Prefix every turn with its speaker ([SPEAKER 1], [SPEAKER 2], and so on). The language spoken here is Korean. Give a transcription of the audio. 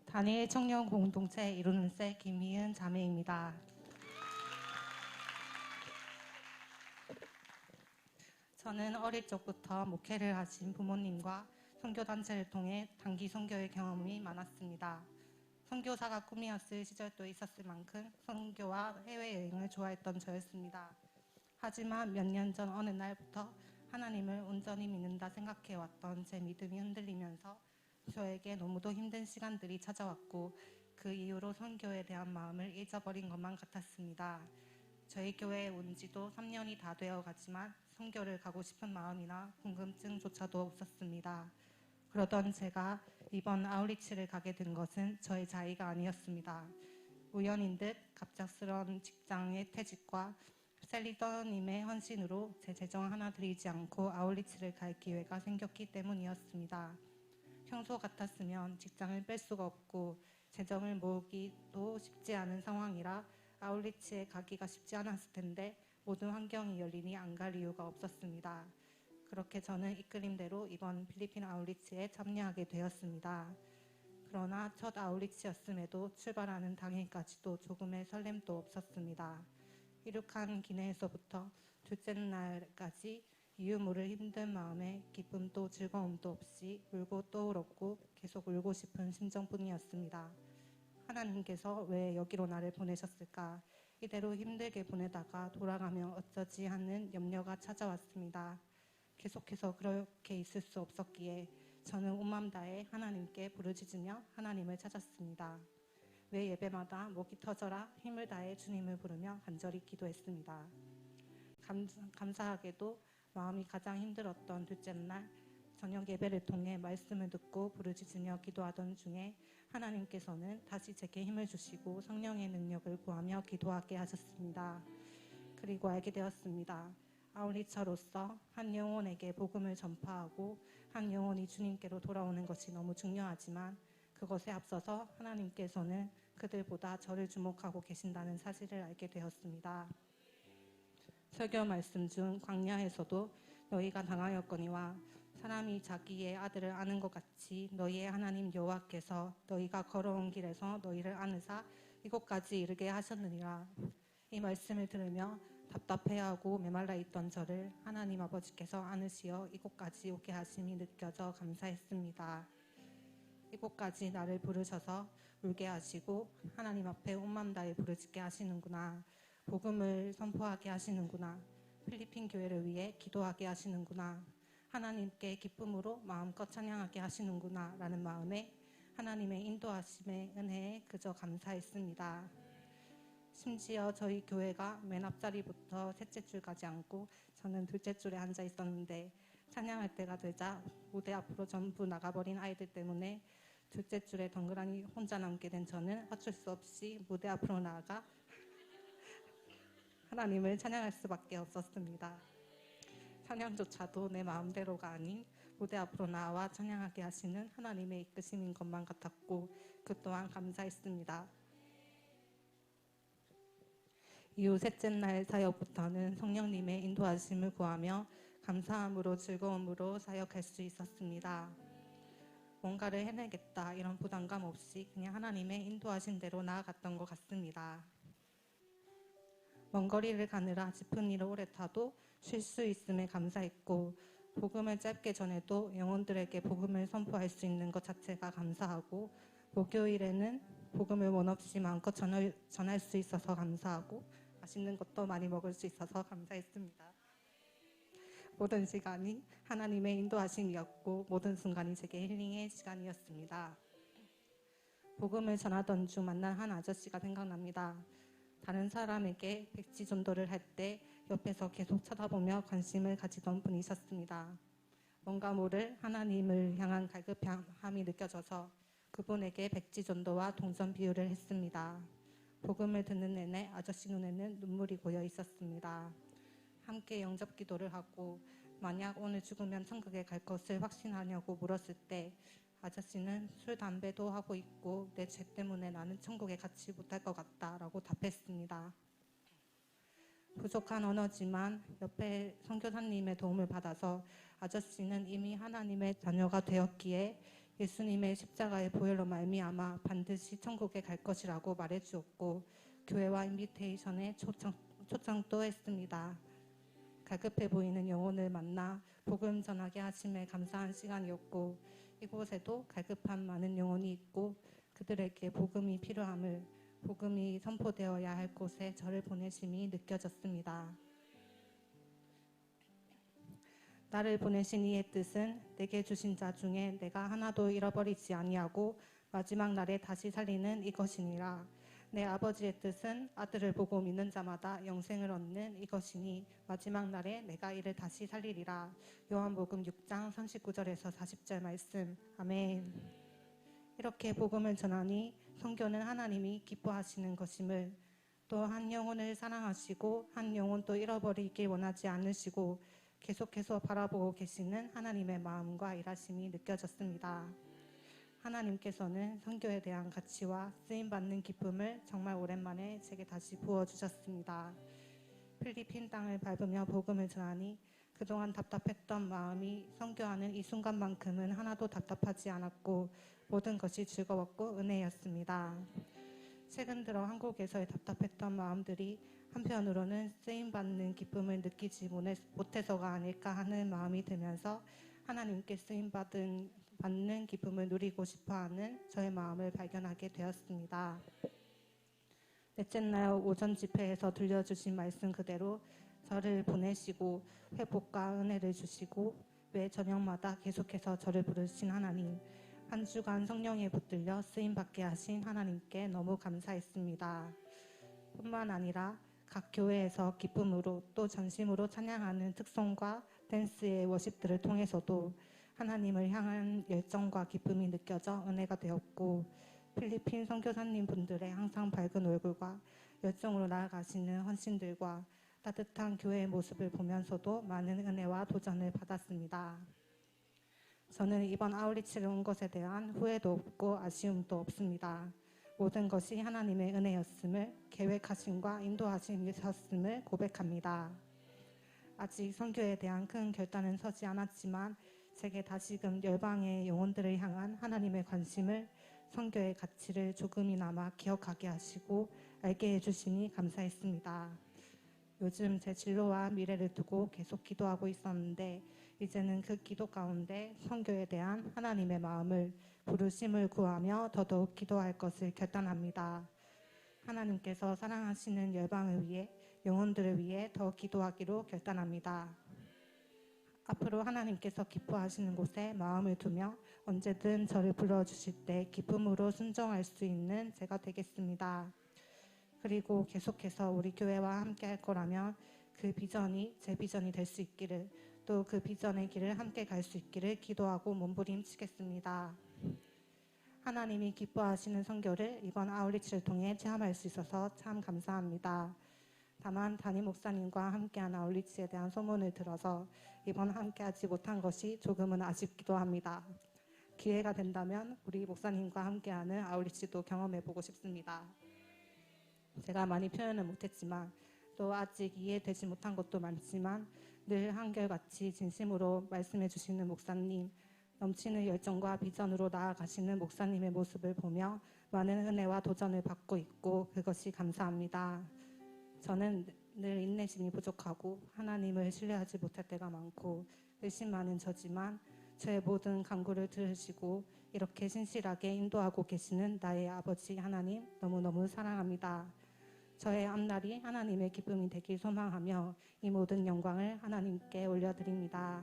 [SPEAKER 1] 다니엘 청년 공동체 이루는 새 김희은 자매입니다. 저는 어릴 적부터 목회를 하신 부모님과 선교단체를 통해 단기 선교의 경험이 많았습니다. 선교사가 꿈이었을 시절도 있었을 만큼 선교와 해외여행을 좋아했던 저였습니다. 하지만 몇 년 전 어느 날부터 하나님을 온전히 믿는다 생각해왔던 제 믿음이 흔들리면서 저에게 너무도 힘든 시간들이 찾아왔고 그 이후로 선교에 대한 마음을 잊어버린 것만 같았습니다. 저희 교회에 온 지도 3년이 다 되어 가지만 선교를 가고 싶은 마음이나 궁금증조차도 없었습니다. 그러던 제가 이번 아웃리치를 가게 된 것은 저의 자의가 아니었습니다. 우연인 듯 갑작스러운 직장의 퇴직과 셀리더님의 헌신으로 제 재정 하나 들이지 않고 아웃리치를 갈 기회가 생겼기 때문이었습니다. 평소 같았으면 직장을 뺄 수가 없고 재정을 모으기도 쉽지 않은 상황이라 아웃리치에 가기가 쉽지 않았을 텐데 모든 환경이 열리니 안 갈 이유가 없었습니다. 그렇게 저는 이끌림대로 이번 필리핀 아웃리치에 참여하게 되었습니다. 그러나 첫 아웃리치였음에도 출발하는 당일까지도 조금의 설렘도 없었습니다. 이륙한 기내에서부터 둘째 날까지 이유 모를 힘든 마음에 기쁨도 즐거움도 없이 울고 또 울었고 계속 울고 싶은 심정뿐이었습니다. 하나님께서 왜 여기로 나를 보내셨을까? 이대로 힘들게 보내다가 돌아가면 어쩌지 하는 염려가 찾아왔습니다. 계속해서 그렇게 있을 수 없었기에 저는 온 마음 다해 하나님께 부르짖으며 하나님을 찾았습니다. 매 예배마다 목이 터져라 힘을 다해 주님을 부르며 간절히 기도했습니다. 감사하게도 마음이 가장 힘들었던 둘째 날 저녁 예배를 통해 말씀을 듣고 부르짖으며 기도하던 중에 하나님께서는 다시 제게 힘을 주시고 성령의 능력을 구하며 기도하게 하셨습니다. 그리고 알게 되었습니다. 아웃리처로서 한 영혼에게 복음을 전파하고 한 영혼이 주님께로 돌아오는 것이 너무 중요하지만 그것에 앞서서 하나님께서는 그들보다 저를 주목하고 계신다는 사실을 알게 되었습니다. 설교 말씀 중 광야에서도 너희가 당하였거니와 사람이 자기의 아들을 아는 것 같이 너희의 하나님 여호와께서 너희가 걸어온 길에서 너희를 안으사 이곳까지 이르게 하셨느니라. 이 말씀을 들으며 답답해하고 메말라 있던 저를 하나님 아버지께서 안으시어 이곳까지 오게 하심이 느껴져 감사했습니다. 이곳까지 나를 부르셔서 울게 하시고 하나님 앞에 온 마음 다해 부르짖게 하시는구나. 복음을 선포하게 하시는구나. 필리핀 교회를 위해 기도하게 하시는구나. 하나님께 기쁨으로 마음껏 찬양하게 하시는구나 라는 마음에 하나님의 인도하심의 은혜에 그저 감사했습니다. 심지어 저희 교회가 맨 앞자리부터 셋째 줄까지 앉고 저는 둘째 줄에 앉아 있었는데 찬양할 때가 되자 무대 앞으로 전부 나가버린 아이들 때문에 둘째 줄에 덩그러니 혼자 남게 된 저는 어쩔 수 없이 무대 앞으로 나아가 하나님을 찬양할 수밖에 없었습니다. 찬양조차도 내 마음대로가 아닌 무대 앞으로 나와 찬양하게 하시는 하나님의 이끄심인 것만 같았고 그 또한 감사했습니다. 이후 셋째 날 사역부터는 성령님의 인도하심을 구하며 감사함으로 즐거움으로 사역할 수 있었습니다. 뭔가를 해내겠다 이런 부담감 없이 그냥 하나님의 인도하신 대로 나아갔던 것 같습니다. 먼 거리를 가느라 짚은 일을 오래 타도 쉴 수 있음에 감사했고 복음을 짧게 전해도 영혼들에게 복음을 선포할 수 있는 것 자체가 감사하고 목요일에는 복음을 원 없이 마음껏 전할 수 있어서 감사하고 맛있는 것도 많이 먹을 수 있어서 감사했습니다. 모든 시간이 하나님의 인도하심이었고 모든 순간이 제게 힐링의 시간이었습니다. 복음을 전하던 중 만난 한 아저씨가 생각납니다. 다른 사람에게 백지 전도를 할 때 옆에서 계속 쳐다보며 관심을 가지던 분이셨습니다. 뭔가 모를 하나님을 향한 갈급함이 느껴져서 그분에게 백지 전도와 동전 비유를 했습니다. 복음을 듣는 내내 아저씨 눈에는 눈물이 고여 있었습니다. 함께 영접 기도를 하고 만약 오늘 죽으면 천국에 갈 것을 확신하냐고 물었을 때 아저씨는 술, 담배도 하고 있고 내 죄 때문에 나는 천국에 가지 못할 것 같다 라고 답했습니다. 부족한 언어지만 옆에 선교사님의 도움을 받아서 아저씨는 이미 하나님의 자녀가 되었기에 예수님의 십자가의 보혈로 말미암아 반드시 천국에 갈 것이라고 말해주었고 교회와 인비테이션에 초청도 했습니다. 갈급해 보이는 영혼을 만나 복음 전하게 하심에 감사한 시간이었고 이곳에도 갈급한 많은 영혼이 있고 그들에게 복음이 필요함을 복음이 선포되어야 할 곳에 저를 보내심이 느껴졌습니다. 나를 보내신 이의 뜻은 내게 주신 자 중에 내가 하나도 잃어버리지 아니하고 마지막 날에 다시 살리는 이것이니라. 내 아버지의 뜻은 아들을 보고 믿는 자마다 영생을 얻는 이것이니 마지막 날에 내가 이를 다시 살리리라. 요한복음 6장 39절에서 40절 말씀. 아멘. 이렇게 복음을 전하니 선교는 하나님이 기뻐하시는 것임을, 또 한 영혼을 사랑하시고 한 영혼도 잃어버리길 원하지 않으시고 계속해서 바라보고 계시는 하나님의 마음과 일하심이 느껴졌습니다. 하나님께서는 선교에 대한 가치와 쓰임받는 기쁨을 정말 오랜만에 제게 다시 부어주셨습니다. 필리핀 땅을 밟으며 복음을 전하니 그동안 답답했던 마음이 선교하는 이 순간만큼은 하나도 답답하지 않았고 모든 것이 즐거웠고 은혜였습니다. 최근 들어 한국에서의 답답했던 마음들이 한편으로는 쓰임받는 기쁨을 느끼지 못해서가 아닐까 하는 마음이 들면서 하나님께 쓰임받는 기쁨을 누리고 싶어하는 저의 마음을 발견하게 되었습니다. 넷째 날 오전 집회에서 들려주신 말씀 그대로 저를 보내시고 회복과 은혜를 주시고 매 저녁마다 계속해서 저를 부르신 하나님, 한 주간 성령에 붙들려 쓰임받게 하신 하나님께 너무 감사했습니다. 뿐만 아니라 각 교회에서 기쁨으로 또 전심으로 찬양하는 특송과 댄스의 워십들을 통해서도 하나님을 향한 열정과 기쁨이 느껴져 은혜가 되었고 필리핀 선교사님 분들의 항상 밝은 얼굴과 열정으로 나아가시는 헌신들과 따뜻한 교회의 모습을 보면서도 많은 은혜와 도전을 받았습니다. 저는 이번 아웃리치를 온 것에 대한 후회도 없고 아쉬움도 없습니다. 모든 것이 하나님의 은혜였음을, 계획하심과 인도하심이셨음을 고백합니다. 아직 선교에 대한 큰 결단은 서지 않았지만 제게 다시금 열방의 영혼들을 향한 하나님의 관심을, 선교의 가치를 조금이나마 기억하게 하시고 알게 해주시니 감사했습니다. 요즘 제 진로와 미래를 두고 계속 기도하고 있었는데 이제는 그 기도 가운데 선교에 대한 하나님의 마음을, 부르심을 구하며 더더욱 기도할 것을 결단합니다. 하나님께서 사랑하시는 열방을 위해, 영혼들을 위해 더 기도하기로 결단합니다. 앞으로 하나님께서 기뻐하시는 곳에 마음을 두며 언제든 저를 불러주실 때 기쁨으로 순종할 수 있는 제가 되겠습니다. 그리고 계속해서 우리 교회와 함께 할 거라면 그 비전이 제 비전이 될 수 있기를, 또 그 비전의 길을 함께 갈 수 있기를 기도하고 몸부림치겠습니다. 하나님이 기뻐하시는 선교를 이번 아웃리치를 통해 체험할 수 있어서 참 감사합니다. 다만 담임 목사님과 함께한 아웃리치에 대한 소문을 들어서 이번 함께하지 못한 것이 조금은 아쉽기도 합니다. 기회가 된다면 우리 목사님과 함께하는 아웃리치도 경험해보고 싶습니다. 제가 많이 표현을 못했지만 또 아직 이해되지 못한 것도 많지만 늘 한결같이 진심으로 말씀해 주시는 목사님, 넘치는 열정과 비전으로 나아가시는 목사님의 모습을 보며 많은 은혜와 도전을 받고 있고 그것이 감사합니다. 저는 늘 인내심이 부족하고 하나님을 신뢰하지 못할 때가 많고 의심 많은 저지만 저의 모든 간구를 들으시고 이렇게 신실하게 인도하고 계시는 나의 아버지 하나님 너무너무 사랑합니다. 저의 앞날이 하나님의 기쁨이 되길 소망하며 이 모든 영광을 하나님께 올려드립니다.